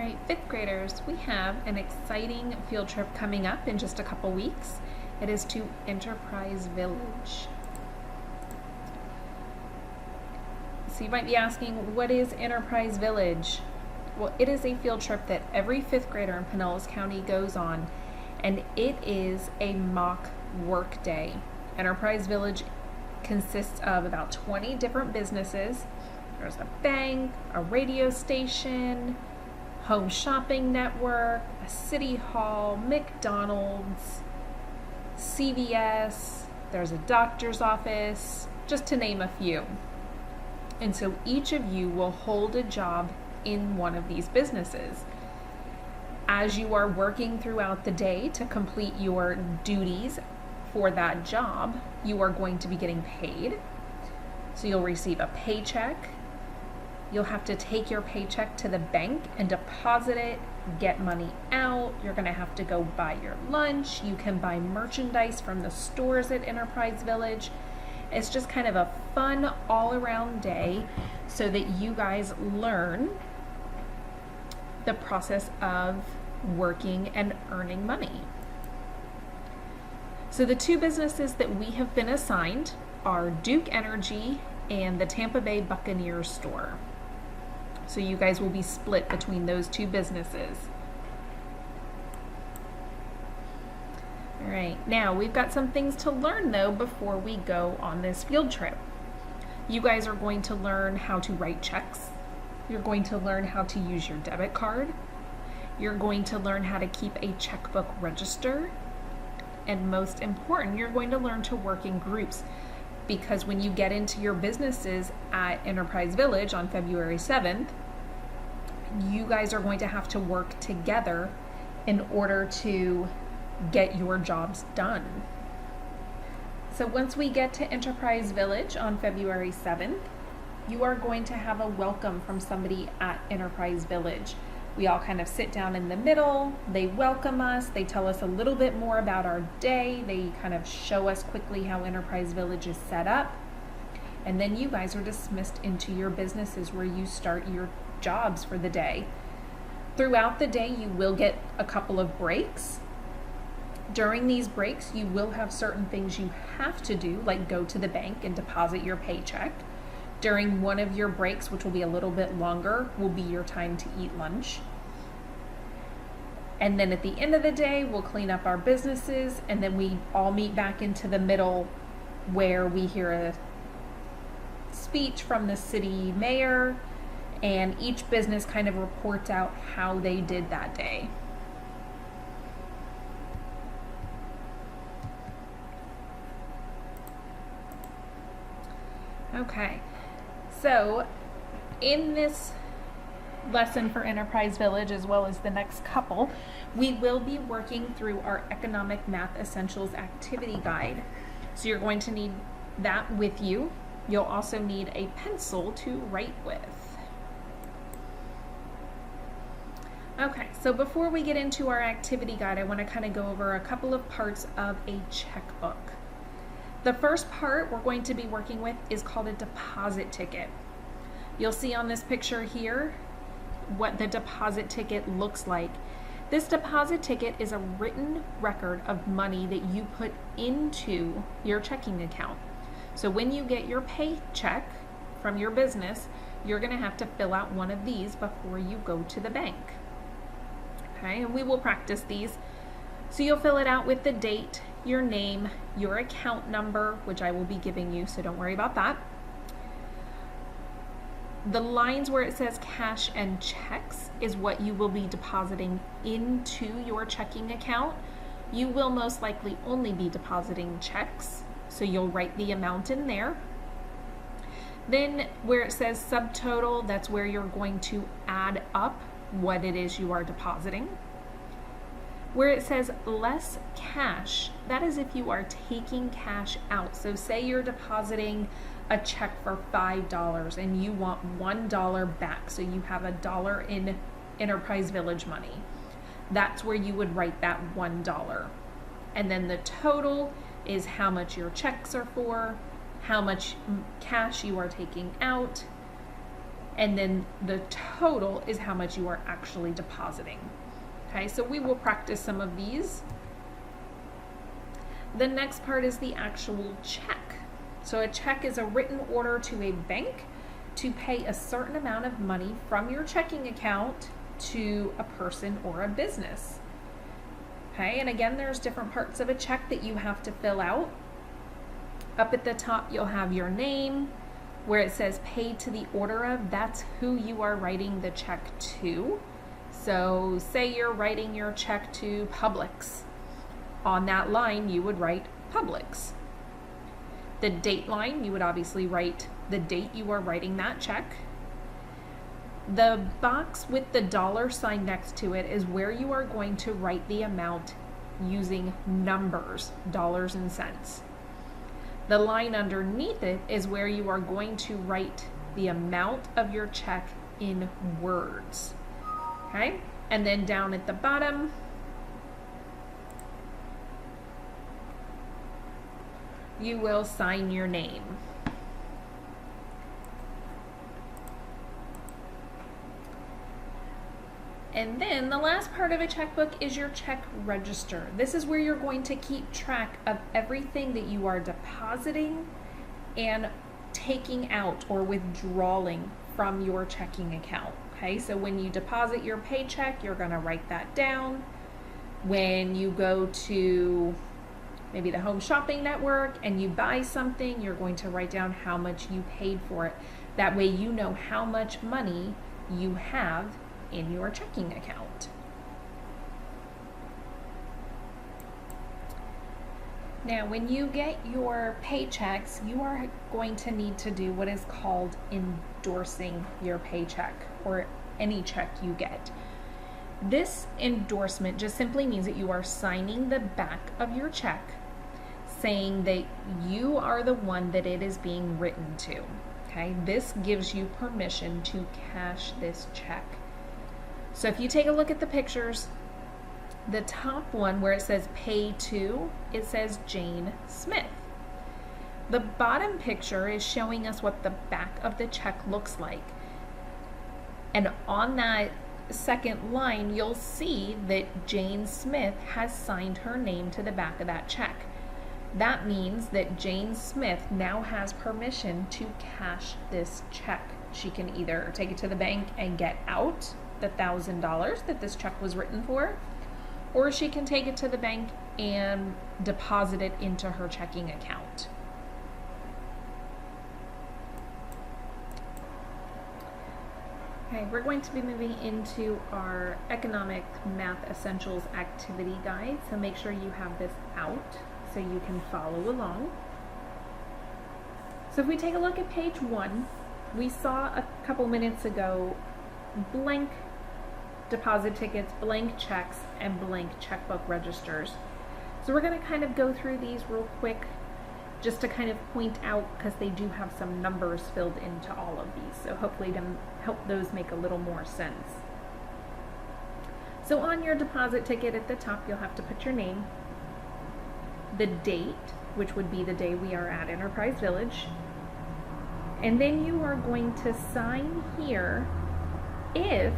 All right, fifth graders, we have an exciting field trip coming up in just a couple weeks. It is to Enterprise Village. So you might be asking, what is Enterprise Village? Well, it is a field trip that every fifth grader in Pinellas County goes on, and it is a mock work day. Enterprise Village consists of about 20 different businesses. There's a bank, a radio station, home shopping network, a city hall, McDonald's, CVS, there's a doctor's office, just to name a few. And so each of you will hold a job in one of these businesses. As you are working throughout the day to complete your duties for that job, you are going to be getting paid. So you'll receive a paycheck. You'll have to take your paycheck to the bank and deposit it, get money out. You're going to have to go buy your lunch. You can buy merchandise from the stores at Enterprise Village. It's just kind of a fun all-around day so that you guys learn the process of working and earning money. So the two businesses that we have been assigned are Duke Energy and the Tampa Bay Buccaneers store. So you guys will be split between those two businesses. All right, now we've got some things to learn though before we go on this field trip. You guys are going to learn how to write checks. You're going to learn how to use your debit card. You're going to learn how to keep a checkbook register. And most important, you're going to learn to work in groups, because when you get into your businesses at Enterprise Village on February 7th, you guys are going to have to work together in order to get your jobs done. So once we get to Enterprise Village on February 7th, you are going to have a welcome from somebody at Enterprise Village. We all kind of sit down in the middle, they welcome us, they tell us a little bit more about our day, they kind of show us quickly how Enterprise Village is set up, and then you guys are dismissed into your businesses where you start your jobs for the day. Throughout the day, you will get a couple of breaks. During these breaks, you will have certain things you have to do, like go to the bank and deposit your paycheck. During one of your breaks, which will be a little bit longer, will be your time to eat lunch. And then at the end of the day, we'll clean up our businesses, and then we all meet back into the middle where we hear a speech from the city mayor, and each business kind of reports out how they did that day. Okay. So in this lesson for Enterprise Village, as well as the next couple, we will be working through our Economic Math Essentials activity guide. So you're going to need that with you. You'll also need a pencil to write with. Okay, so before we get into our activity guide, I want to kind of go over a couple of parts of a checkbook. The first part we're going to be working with is called a deposit ticket. You'll see on this picture here what the deposit ticket looks like. This deposit ticket is a written record of money that you put into your checking account. So when you get your paycheck from your business, you're going to have to fill out one of these before you go to the bank. Okay, and we will practice these. So you'll fill it out with the date, your name, your account number, which I will be giving you, so don't worry about that. The lines where it says cash and checks is what you will be depositing into your checking account. You will most likely only be depositing checks, so you'll write the amount in there. Then where it says subtotal, that's where you're going to add up what it is you are depositing. Where it says less cash, that is if you are taking cash out. So say you're depositing a check for $5 and you want $1 back, so you have $1 in Enterprise Village money. That's where you would write that $1. And then the total is how much your checks are for, how much cash you are taking out, and then the total is how much you are actually depositing. Okay, so we will practice some of these. The next part is the actual check. So a check is a written order to a bank to pay a certain amount of money from your checking account to a person or a business. Okay, and again, there's different parts of a check that you have to fill out. Up at the top, you'll have your name. Where it says paid to the order of, that's who you are writing the check to. So say you're writing your check to Publix. On that line, you would write Publix. The date line, you would obviously write the date you are writing that check. The box with the $ next to it is where you are going to write the amount using numbers, dollars and cents. The line underneath it is where you are going to write the amount of your check in words. Okay? And then down at the bottom, you will sign your name. And then the last part of a checkbook is your check register. This is where you're going to keep track of everything that you are depositing and taking out or withdrawing from your checking account. Okay, so when you deposit your paycheck, you're going to write that down. When you go to maybe the Home Shopping Network and you buy something, you're going to write down how much you paid for it. That way you know how much money you have in your checking account. Now, when you get your paychecks, you are going to need to do what is called endorsing your paycheck or any check you get. This endorsement just simply means that you are signing the back of your check saying that you are the one that it is being written to. Okay, this gives you permission to cash this check. So if you take a look at the pictures, the top one where it says pay to, it says Jane Smith. The bottom picture is showing us what the back of the check looks like. And on that second line, you'll see that Jane Smith has signed her name to the back of that check. That means that Jane Smith now has permission to cash this check. She can either take it to the bank and get out the $1,000 that this check was written for, or she can take it to the bank and deposit it into her checking account. Okay, we're going to be moving into our Economic Math Essentials activity guide, so make sure you have this out so you can follow along. So if we take a look at page 1, we saw a couple minutes ago blank deposit tickets, blank checks, and blank checkbook registers. So we're going to kind of go through these real quick just to kind of point out, because they do have some numbers filled into all of these, so hopefully to help those make a little more sense. So on your deposit ticket at the top, you'll have to put your name, the date, which would be the day we are at Enterprise Village, and then you are going to sign here if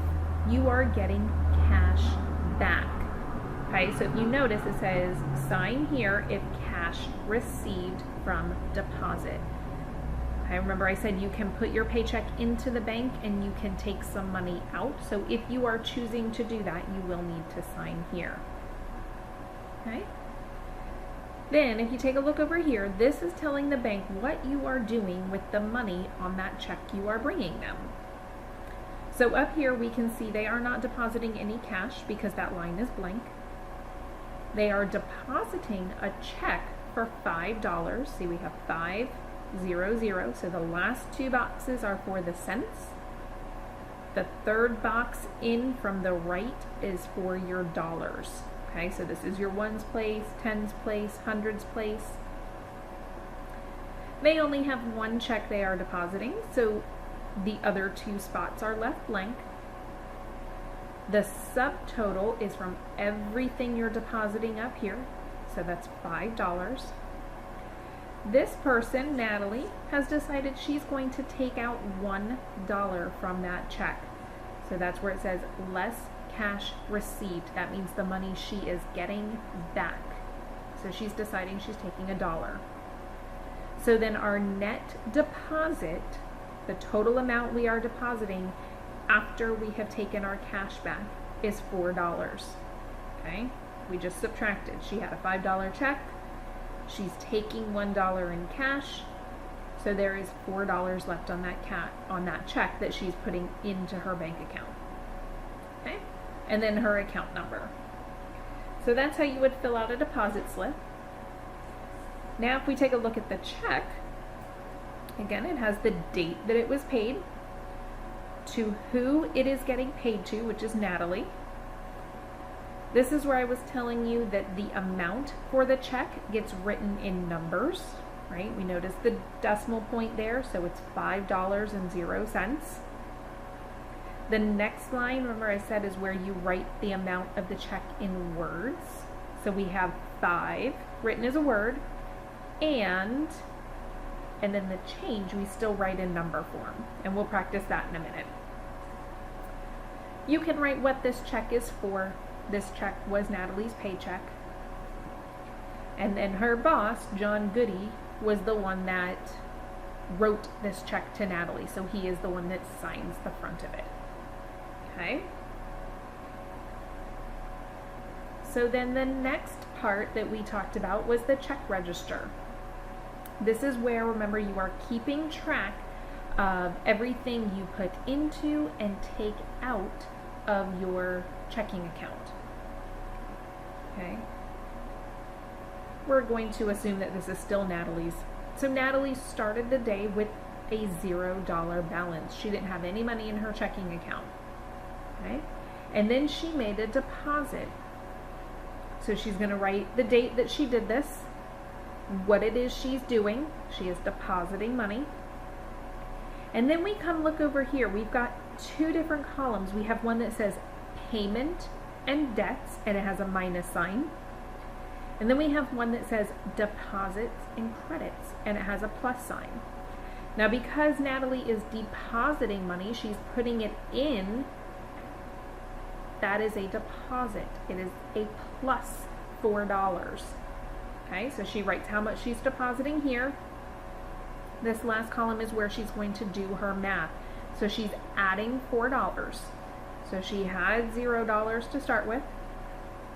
you are getting cash back. Okay, so if you notice, it says sign here if cash received from deposit. Okay, remember I said you can put your paycheck into the bank and you can take some money out. So if you are choosing to do that, you will need to sign here. Okay. Then if you take a look over here, this is telling the bank what you are doing with the money on that check you are bringing them. So up here we can see they are not depositing any cash because that line is blank. They are depositing a check for $5. See, we have 500, so the last two boxes are for the cents. The third box in from the right is for your dollars. Okay, so this is your ones place, tens place, hundreds place. They only have one check they are depositing, so the other two spots are left blank. The subtotal is from everything you're depositing up here, so that's $5. This person, Natalie, has decided she's going to take out $1 from that check. So that's where it says less cash received. That means the money she is getting back. So she's deciding she's taking $1. So then our net deposit, the total amount we are depositing after we have taken our cash back, is $4. Okay? We just subtracted. She had a $5 check. She's taking $1 in cash. So there is $4 left on that check that she's putting into her bank account. Okay? And then her account number. So that's how you would fill out a deposit slip. Now if we take a look at the check, again, it has the date that it was paid, to who it is getting paid to, which is Natalie. This is where I was telling you that the amount for the check gets written in numbers, right? We noticed the decimal point there, so it's $5.00. The next line, remember I said, is where you write the amount of the check in words. So we have 5 written as a word, and then the change we still write in number form, and we'll practice that in a minute. You can write what this check is for. This check was Natalie's paycheck. And then her boss, John Goody, was the one that wrote this check to Natalie. So he is the one that signs the front of it. Okay? So then the next part that we talked about was the check register. This is where, remember, you are keeping track of everything you put into and take out of your checking account. Okay? We're going to assume that this is still Natalie's. So Natalie started the day with a $0 balance. She didn't have any money in her checking account. Okay? And then she made a deposit. So she's going to write the date that she did this, what it is she's doing. She is depositing money. And then we come look over here. We've got 2 different columns. We have one that says payment and debts, and it has a minus sign. And then we have one that says deposits and credits, and it has a plus sign. Now because Natalie is depositing money, she's putting it in. That is a deposit. It is a plus $4. Okay, so she writes how much she's depositing here. This last column is where she's going to do her math. So she's adding $4. So she had $0 to start with.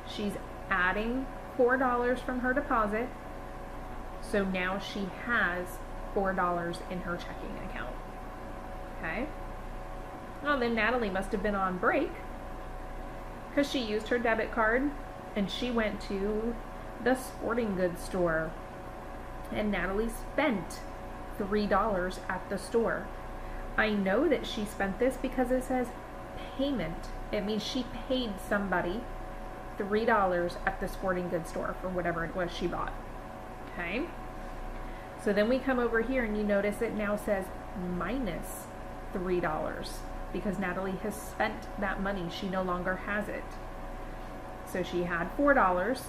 She's adding $4 from her deposit. So now she has $4 in her checking account. Okay. Well, then Natalie must have been on break because she used her debit card and she went to the sporting goods store. And Natalie spent $3 at the store. I know that she spent this because it says payment. It means she paid somebody $3 at the sporting goods store for whatever it was she bought. Okay? So then we come over here and you notice it now says minus $3 because Natalie has spent that money. She no longer has it. So she had $4.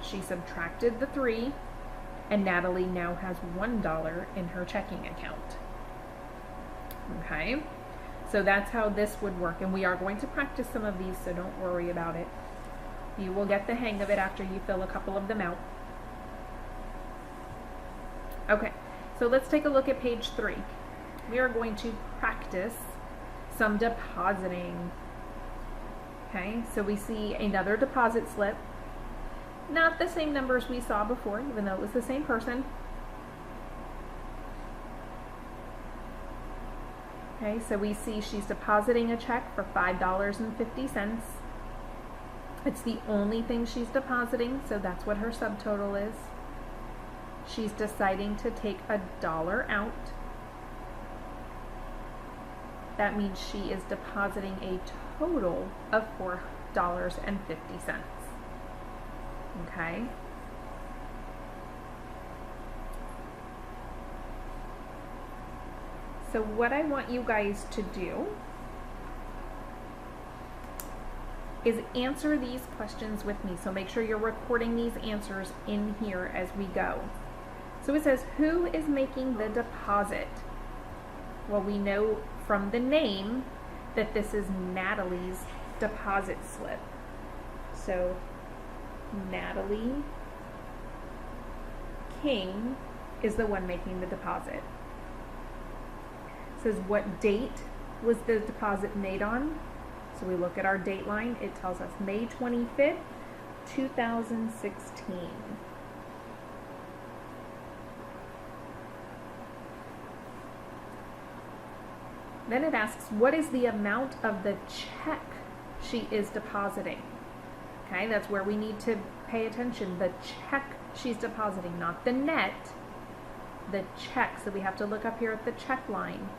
She subtracted the 3, and Natalie now has $1 in her checking account. Okay? So that's how this would work, and we are going to practice some of these, so don't worry about it. You will get the hang of it after you fill a couple of them out. Okay, so let's take a look at page 3. We are going to practice some depositing. Okay, so we see another deposit slip. Not the same numbers we saw before, even though it was the same person. Okay, so we see she's depositing a check for $5.50. It's the only thing she's depositing, so that's what her subtotal is. She's deciding to take $1 out. That means she is depositing a total of $4.50. Okay? So what I want you guys to do is answer these questions with me. So make sure you're recording these answers in here as we go. So it says, who is making the deposit? Well, we know from the name that this is Natalie's deposit slip. So Natalie King is the one making the deposit. It says what date was the deposit made on? So we look at our date line. It tells us May 25th, 2016. Then it asks, what is the amount of the check she is depositing? Okay, that's where we need to pay attention. The check she's depositing, not the net, the check. So we have to look up here at the check line.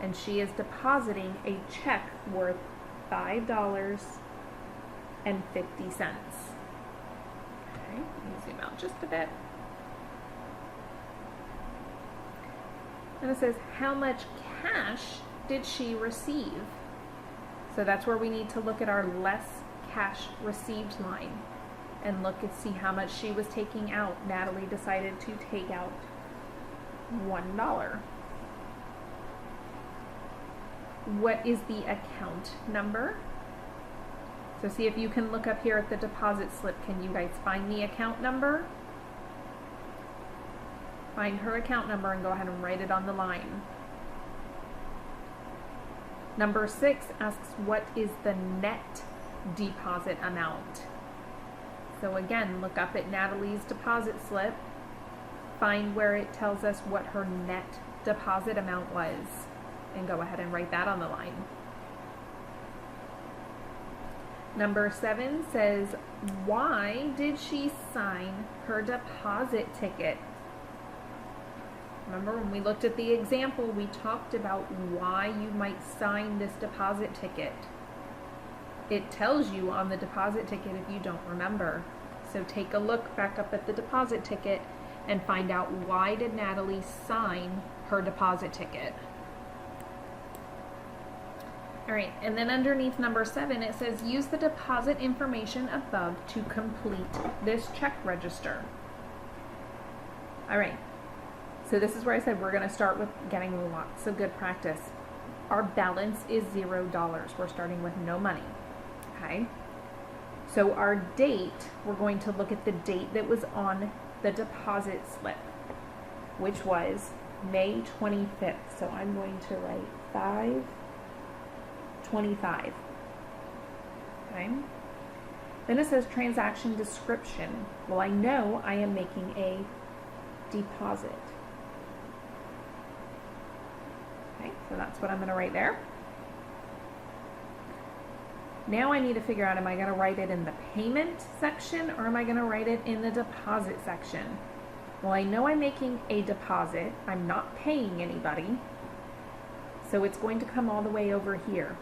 And she is depositing a check worth $5.50. Okay, let me zoom out just a bit. And it says, how much cash did she receive? So that's where we need to look at our less cash received line and look and see how much she was taking out. Natalie decided to take out $1. What is the account number? So see if you can look up here at the deposit slip. Can you guys find the account number? Find her account number and go ahead and write it on the line. Number 6 asks, what is the net deposit amount? So again, look up at Natalie's deposit slip, find where it tells us what her net deposit amount was, and go ahead and write that on the line. Number 7 says, why did she sign her deposit ticket? Remember when we looked at the example, we talked about why you might sign this deposit ticket. It tells you on the deposit ticket if you don't remember. So take a look back up at the deposit ticket and find out, why did Natalie sign her deposit ticket? All right, and then underneath number 7, it says, use the deposit information above to complete this check register. All right. So this is where I said we're going to start with getting lots of good practice. Our balance is $0. We're starting with no money. Okay. So our date, we're going to look at the date that was on the deposit slip, which was May 25th. So I'm going to write 5/25. Okay. Then it says transaction description. Well, I know I am making a deposit. Okay, so that's what I'm going to write there. Now I need to figure out, am I going to write it in the payment section or am I going to write it in the deposit section? Well, I know I'm making a deposit. I'm not paying anybody. So it's going to come all the way over here.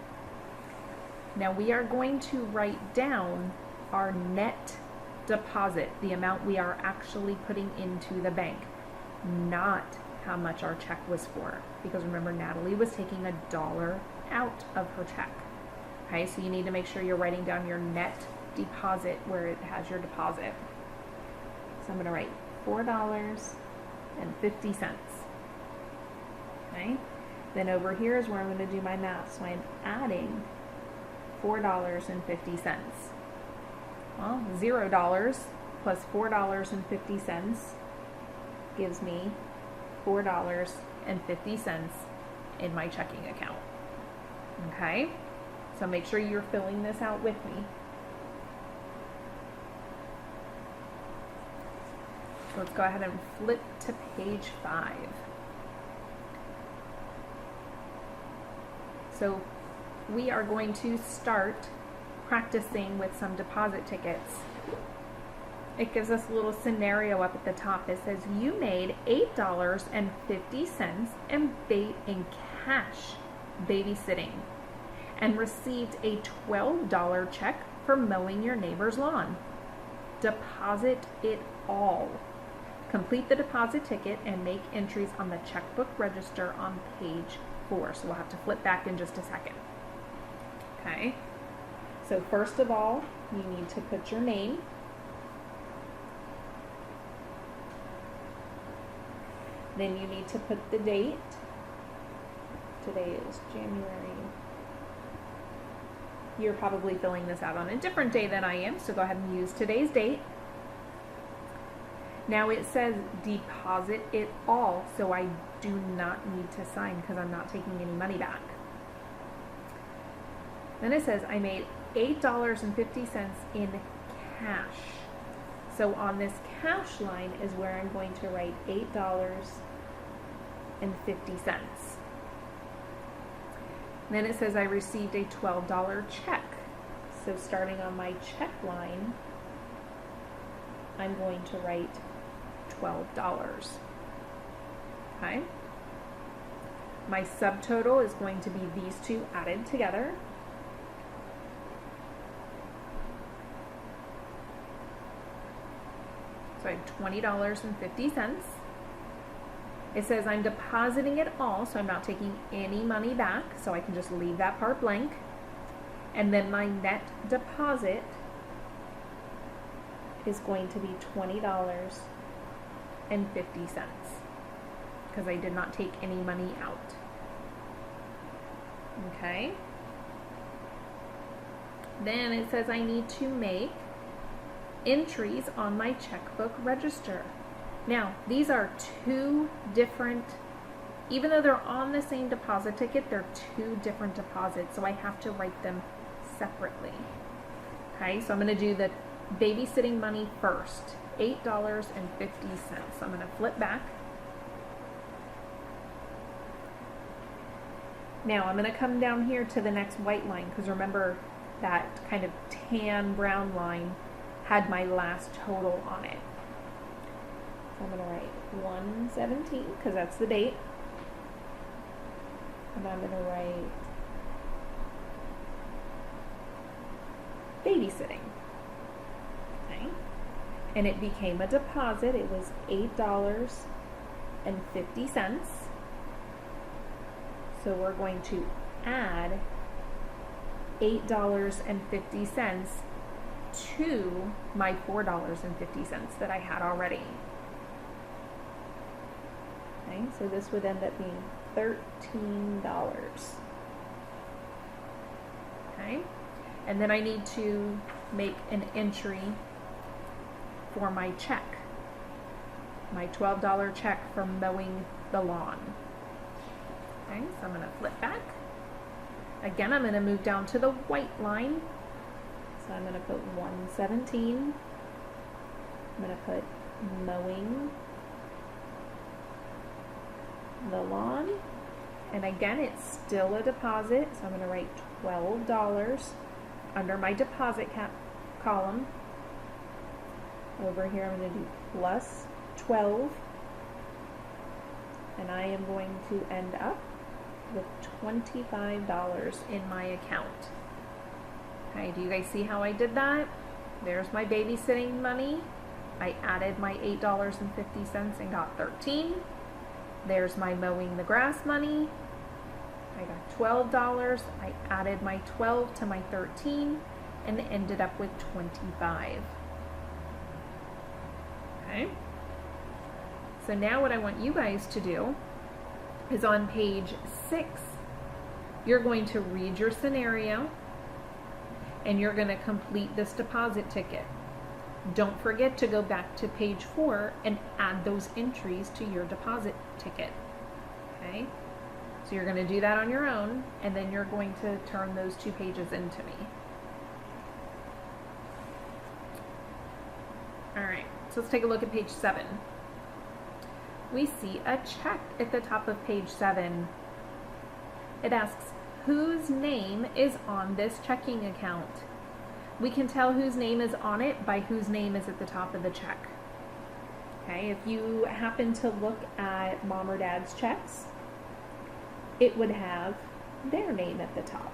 Now we are going to write down our net deposit, the amount we are actually putting into the bank, not how much our check was for. Because remember, Natalie was taking $1 out of her check. Okay, so you need to make sure you're writing down your net deposit where it has your deposit. So I'm going to write $4.50. Okay, then over here is where I'm going to do my math. So I'm adding $4.50. Well, $0 plus $4.50 gives me $4.50 in my checking account. Okay, so make sure you're filling this out with me. So let's go ahead and flip to page 5. So we are going to start practicing with some deposit tickets. It gives us a little scenario up at the top. It says you made $8.50 in cash babysitting and received a $12 check for mowing your neighbor's lawn. Deposit it all. Complete the deposit ticket and make entries on the checkbook register on page 4. So we'll have to flip back in just a second. Okay. So first of all, you need to put your name. Then you need to put the date. Today is January. You're probably filling this out on a different day than I am, so go ahead and use today's date. Now it says deposit it all, so I do not need to sign because I'm not taking any money back. Then it says I made $8.50 in cash. So on this cash line is where I'm going to write $8.50. Then it says I received a $12 check. So starting on my check line, I'm going to write $12. Okay? My subtotal is going to be these two added together. So I have $20.50. It says I'm depositing it all, so I'm not taking any money back, so I can just leave that part blank. And then my net deposit is going to be $20.50 because I did not take any money out. Okay. Then it says I need to make entries on my checkbook register. Now, these are two different, even though they're on the same deposit ticket, they're two different deposits, so I have to write them separately. Okay, so I'm going to do the babysitting money first, $8.50. So I'm going to flip back. Now I'm going to come down here to the next white line, because remember that kind of tan brown line had my last total on it. So I'm going to write 117 because that's the date. And I'm going to write babysitting. Okay. And it became a deposit. It was $8.50. So we're going to add $8.50 to my $4.50 that I had already. Okay, so this would end up being $13. Okay, and then I need to make an entry for my check, my $12 check for mowing the lawn. Okay, so I'm going to flip back. Again, I'm going to move down to the white line. So I'm going to put 117. I'm going to put mowing the lawn. And again, it's still a deposit. So I'm going to write $12 under my deposit column. Over here, I'm going to do plus 12. And I am going to end up with $25 in my account. Okay, do you guys see how I did that? There's my babysitting money. I added my $8.50 and got 13. There's my mowing the grass money. I got $12. I added my 12 to my 13 and ended up with 25. Okay. So now what I want you guys to do is on page 6, you're going to read your scenario and you're going to complete this deposit ticket. Don't forget to go back to page 4 and add those entries to your deposit ticket. Okay? So you're going to do that on your own, and then you're going to turn those 2 pages into me. Alright, so let's take a look at page 7. We see a check at the top of page 7. It asks, whose name is on this checking account? We can tell whose name is on it by whose name is at the top of the check. Okay, if you happen to look at mom or dad's checks, it would have their name at the top.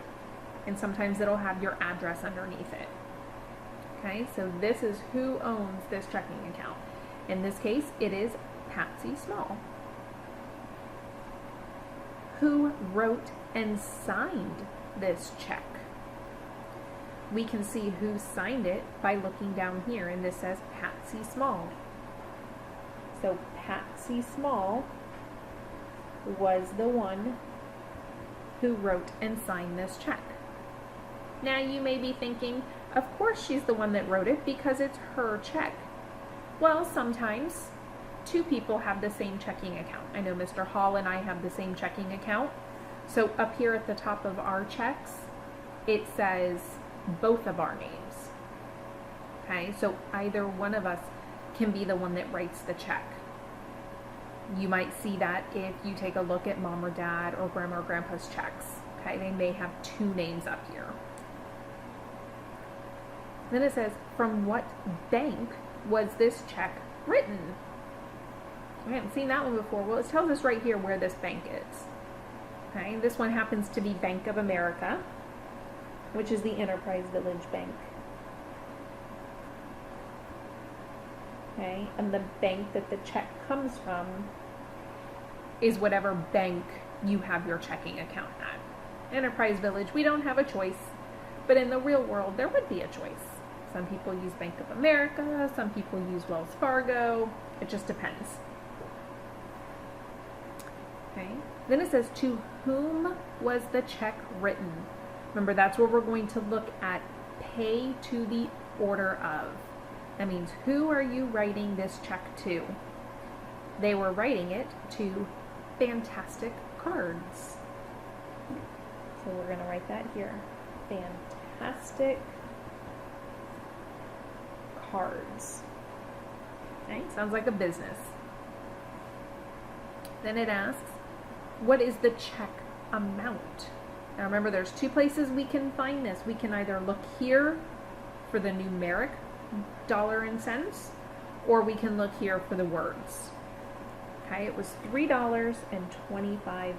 And sometimes it'll have your address underneath it. Okay, so this is who owns this checking account. In this case, it is Patsy Small. Who wrote and signed this check? We can see who signed it by looking down here, and this says Patsy Small. So Patsy Small was the one who wrote and signed this check. Now you may be thinking, of course she's the one that wrote it because it's her check. Well, sometimes two people have the same checking account. I know Mr. Hall and I have the same checking account. So up here at the top of our checks, it says both of our names. Okay, so either one of us can be the one that writes the check. You might see that if you take a look at mom or dad or grandma or grandpa's checks. Okay, they may have two names up here. Then it says, from what bank was this check written? I haven't seen that one before. Well, it tells us right here where this bank is. Okay, this one happens to be Bank of America, which is the Enterprise Village Bank. Okay, and the bank that the check comes from is whatever bank you have your checking account at. Enterprise Village, we don't have a choice, but in the real world, there would be a choice. Some people use Bank of America, some people use Wells Fargo. It just depends. Okay, then it says, to whom was the check written? Remember, that's where we're going to look at pay to the order of. That means, who are you writing this check to? They were writing it to Fantastic Cards. So we're going to write that here. Fantastic Cards. Okay, sounds like a business. Then it asks, what is the check amount? Now remember, there's two places we can find this. We can either look here for the numeric dollar and cents, or we can look here for the words. Okay, it was $3.25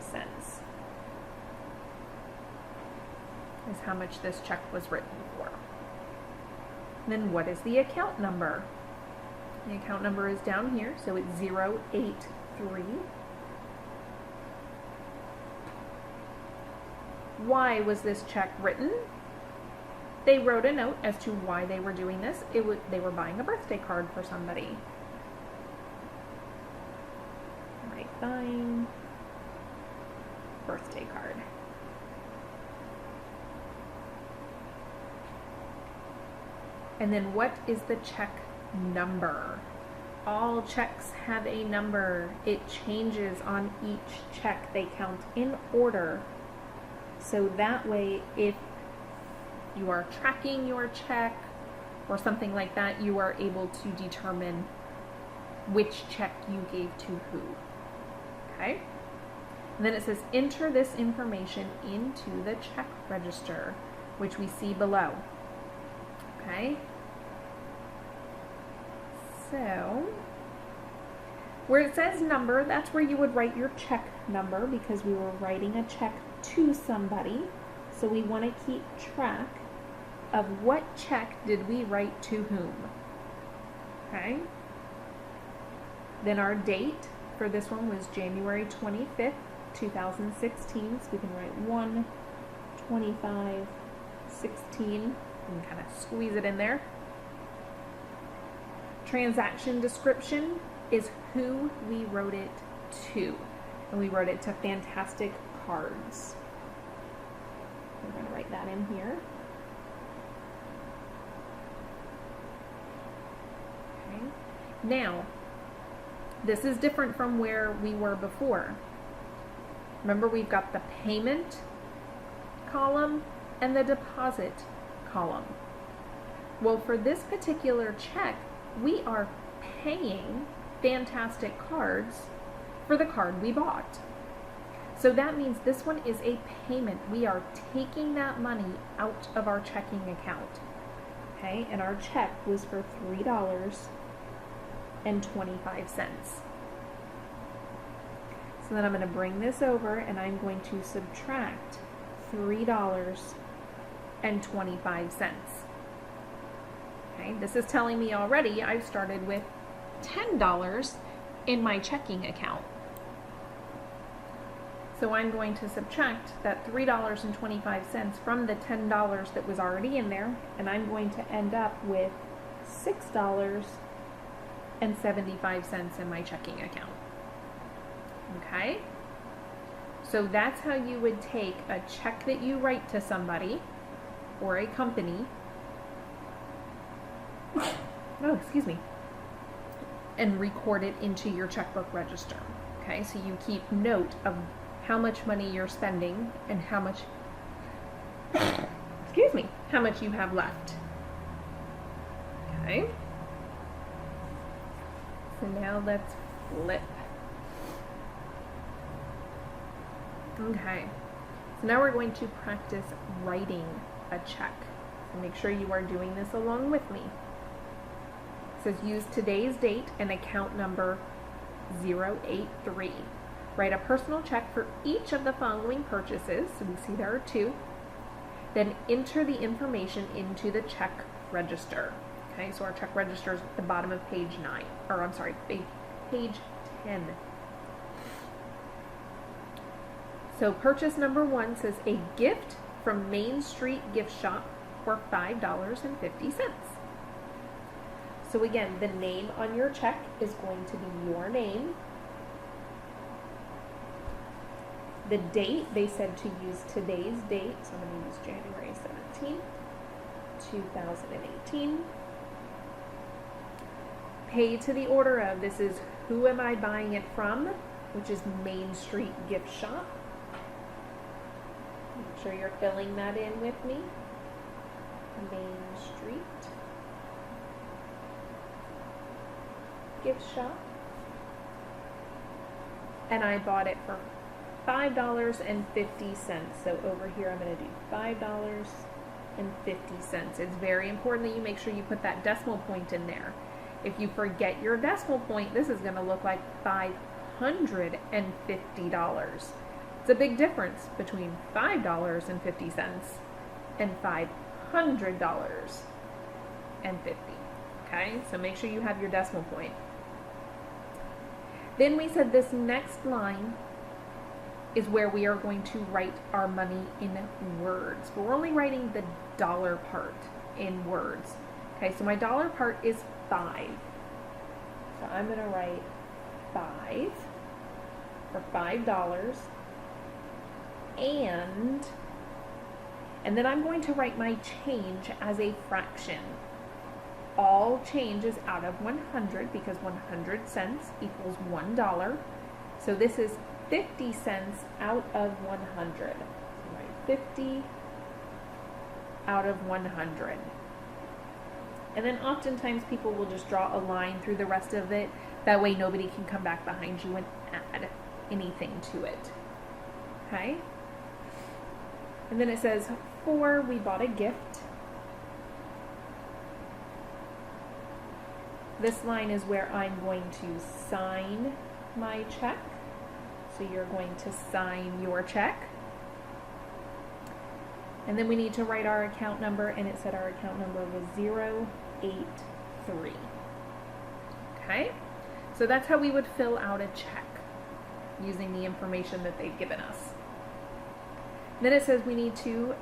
is how much this check was written for. Then what is the account number? The account number is down here, so it's 083. Why was this check written? They wrote a note as to why they were doing this. They were buying a birthday card for somebody. Right, buying birthday card. And then what is the check number? All checks have a number. It changes on each check. They count in order. So that way, if you are tracking your check or something like that, you are able to determine which check you gave to who. Okay? And then it says, enter this information into the check register, which we see below. Okay? So, where it says number, that's where you would write your check number, because we were writing a check to somebody. So we want to keep track of what check did we write to whom. Okay? Then our date for this one was January 25th, 2016. So we can write 1/25/16 and kind of squeeze it in there. Transaction description is who we wrote it to. And we wrote it to Fantastic Cards. We're going to write that in here. Okay. Now, this is different from where we were before. Remember, we've got the payment column and the deposit column. Well, for this particular check, we are paying Fantastic Cards for the card we bought. So that means this one is a payment. We are taking that money out of our checking account. Okay, and our check was for $3.25. So then I'm going to bring this over and I'm going to subtract $3.25. Okay, this is telling me already I've started with $10 in my checking account. So I'm going to subtract that $3.25 from the $10 that was already in there, and I'm going to end up with $6.75 in my checking account. Okay? So that's how you would take a check that you write to somebody or a company. Oh, excuse me. And record it into your checkbook register. Okay, so you keep note of how much money you're spending and how much, excuse me, how much you have left. Okay. So now let's flip. Okay. So now we're going to practice writing a check. So make sure you are doing this along with me. It says use today's date and account number 083. Write a personal check for each of the following purchases. So we see there are 2. Then enter the information into the check register. Okay, so our check register is at the bottom of page 9, or I'm sorry, page 10. So purchase number 1 says a gift from Main Street Gift Shop for $5.50. So again, the name on your check is going to be your name. The date, they said to use today's date, so I'm going to use January 17th, 2018. Pay to the order of, this is who am I buying it from, which is Main Street Gift Shop. Make sure you're filling that in with me. Main Street Gift Shop. And I bought it for $5.50. So over here I'm going to do $5.50. It's very important that you make sure you put that decimal point in there. If you forget your decimal point, this is going to look like $550. It's a big difference between $5.50 and $500.50. Okay, so make sure you have your decimal point. Then we said this next line is where we are going to write our money in words. But we're only writing the dollar part in words. Okay, so my dollar part is 5. So I'm going to write 5 for $5. And then I'm going to write my change as a fraction. All change is out of 100 because 100 cents equals $1. So this is 50 cents out of 100. So write 50 out of 100. And then oftentimes people will just draw a line through the rest of it. That way nobody can come back behind you and add anything to it. Okay? And then it says, for we bought a gift. This line is where I'm going to sign my check. So you're going to sign your check. And then we need to write our account number, and it said our account number was 083. Okay? So that's how we would fill out a check using the information that they've given us. Then it says we need to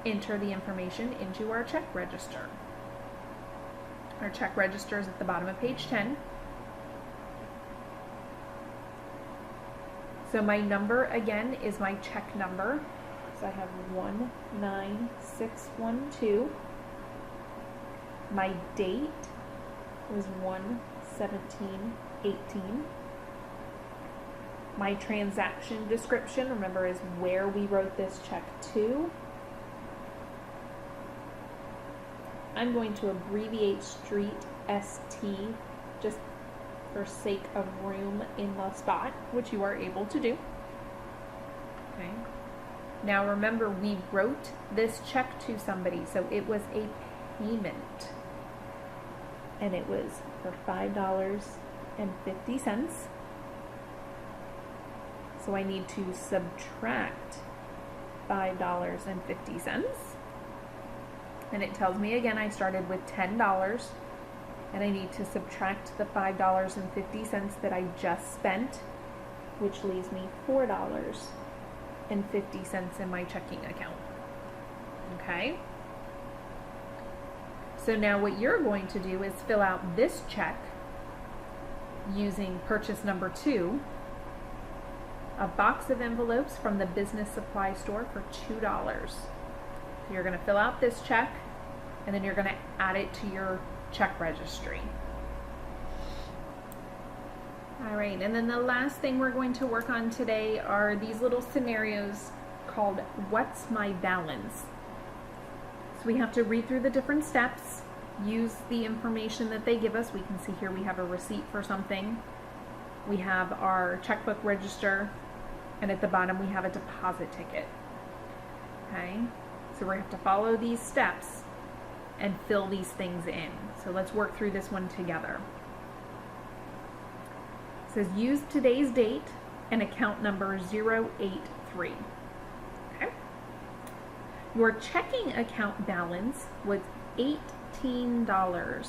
enter the information into our check register. Our check register is at the bottom of page 10. So my number, again, is my check number. So I have 19612. My date was 1/17/18. My transaction description, remember, is where we wrote this check to. I'm going to abbreviate street ST just for sake of room in the spot, which you are able to do. Okay. Now remember, we wrote this check to somebody, so it was a payment. And it was for $5.50. So I need to subtract $5.50. And it tells me again I started with $10, and I need to subtract the $5.50 that I just spent, which leaves me $4.50 in my checking account. Okay? So now what you're going to do is fill out this check using purchase number 2 a box of envelopes from the business supply store for $2. So you're going to fill out this check, and then you're going to add it to your check registry. All right, and then the last thing we're going to work on today are these little scenarios called What's My Balance? So we have to read through the different steps, use the information that they give us. We can see here we have a receipt for something. We have our checkbook register, and at the bottom we have a deposit ticket. Okay, so we're going to have to follow these steps and fill these things in. So let's work through this one together. It says use today's date and account number 083. Okay. Your checking account balance was $18.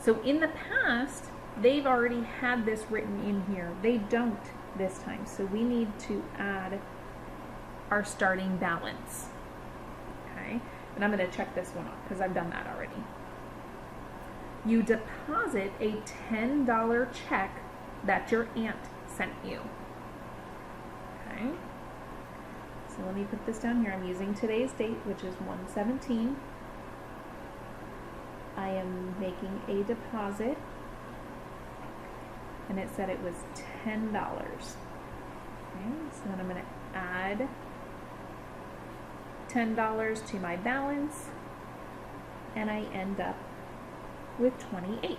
So in the past, they've already had this written in here. They don't this time. So we need to add our starting balance. Okay. And I'm going to check this one off because I've done that already. You deposit a $10 check that your aunt sent you. Okay. So let me put this down here. I'm using today's date, which is 1/17. I am making a deposit, and it said it was $10. Okay, so then I'm going to add $10 to my balance, and I end up with 28.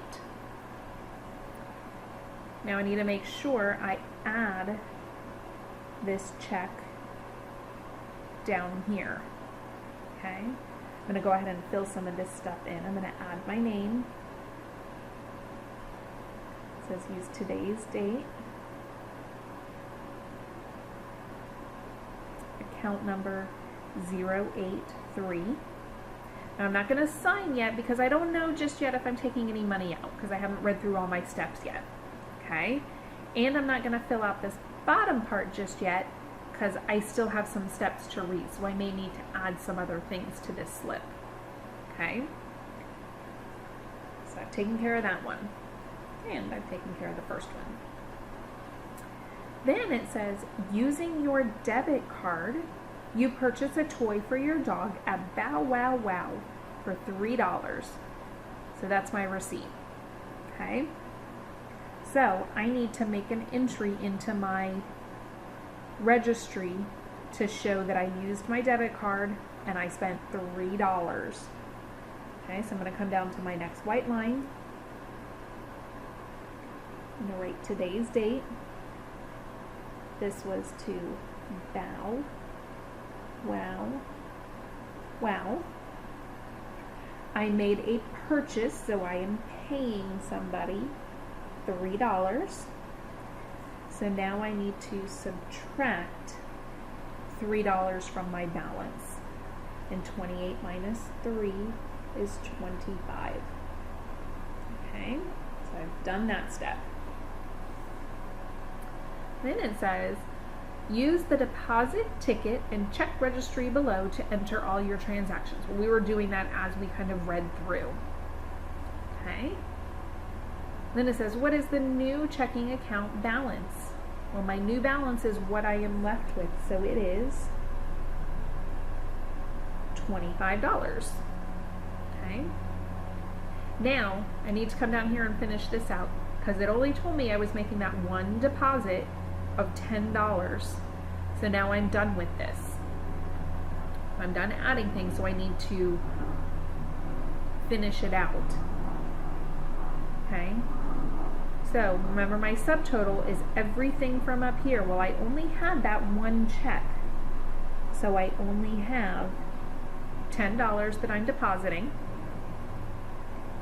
Now I need to make sure I add this check down here. Okay, I'm going to go ahead and fill some of this stuff in. I'm going to add my name. It says use today's date. Account number 083. Now I'm not going to sign yet because I don't know just yet if I'm taking any money out because I haven't read through all my steps yet. Okay, and I'm not going to fill out this bottom part just yet because I still have some steps to read, so I may need to add some other things to this slip. Okay, so I've taken care of that one, and I've taken care of the first one. Then it says, using your debit card, you purchase a toy for your dog at Bow Wow Wow for $3. So that's my receipt. Okay. So I need to make an entry into my registry to show that I used my debit card and I spent $3. Okay, so I'm going to come down to my next white line. I'm going to write today's date. This was to Bow Wow Wow. I made a purchase, so I am paying somebody $3. So now I need to subtract $3 from my balance. And 28 minus 3 is 25. Okay, so I've done that step. Then it says, use the deposit ticket and check registry below to enter all your transactions. Well, we were doing that as we kind of read through. Okay. Then it says, what is the new checking account balance? Well, my new balance is what I am left with, so it is $25. Okay. Now, I need to come down here and finish this out because it only told me I was making that one deposit of $10. So now I'm done with this. I'm done adding things, so I need to finish it out. Okay. So remember, my subtotal is everything from up here. Well, I only had that one check. So I only have $10 that I'm depositing.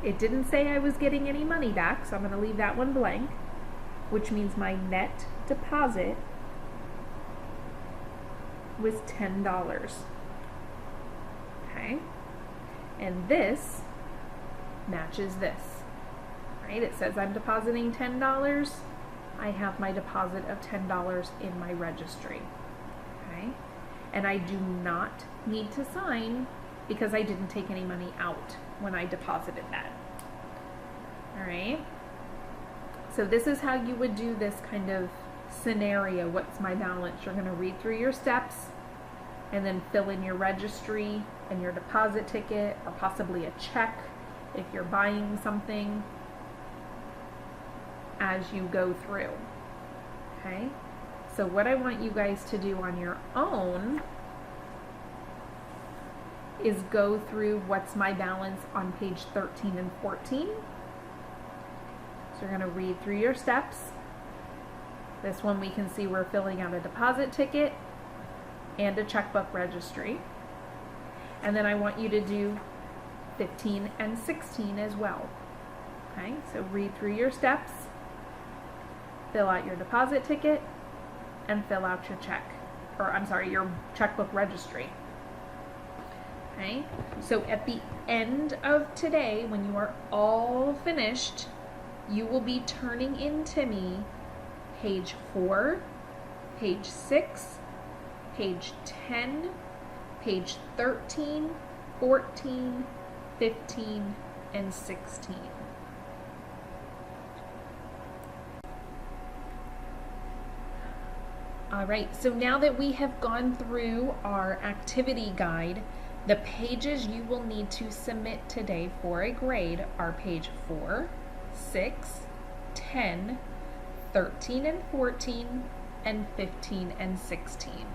It didn't say I was getting any money back, so I'm going to leave that one blank, which means my net deposit was $10. Okay? And this matches this. Right? It says I'm depositing $10. I have my deposit of $10 in my registry. Okay? And I do not need to sign because I didn't take any money out when I deposited that. All right? So this is how you would do this kind of scenario, what's my balance? You're going to read through your steps and then fill in your registry and your deposit ticket, or possibly a check if you're buying something, as you go through. Okay? So what I want you guys to do on your own is go through what's my balance on page 13 and 14. So you're going to read through your steps. This one we can see we're filling out a deposit ticket and a checkbook registry. And then I want you to do 15 and 16 as well. Okay, so read through your steps, fill out your deposit ticket, and fill out your your checkbook registry. Okay, so at the end of today, when you are all finished, you will be turning in to me page 4, page 6, page 10, page 13, 14, 15, and 16. All right, so now that we have gone through our activity guide, the pages you will need to submit today for a grade are page 4, 6, 10, 13 and 14, and 15 and 16.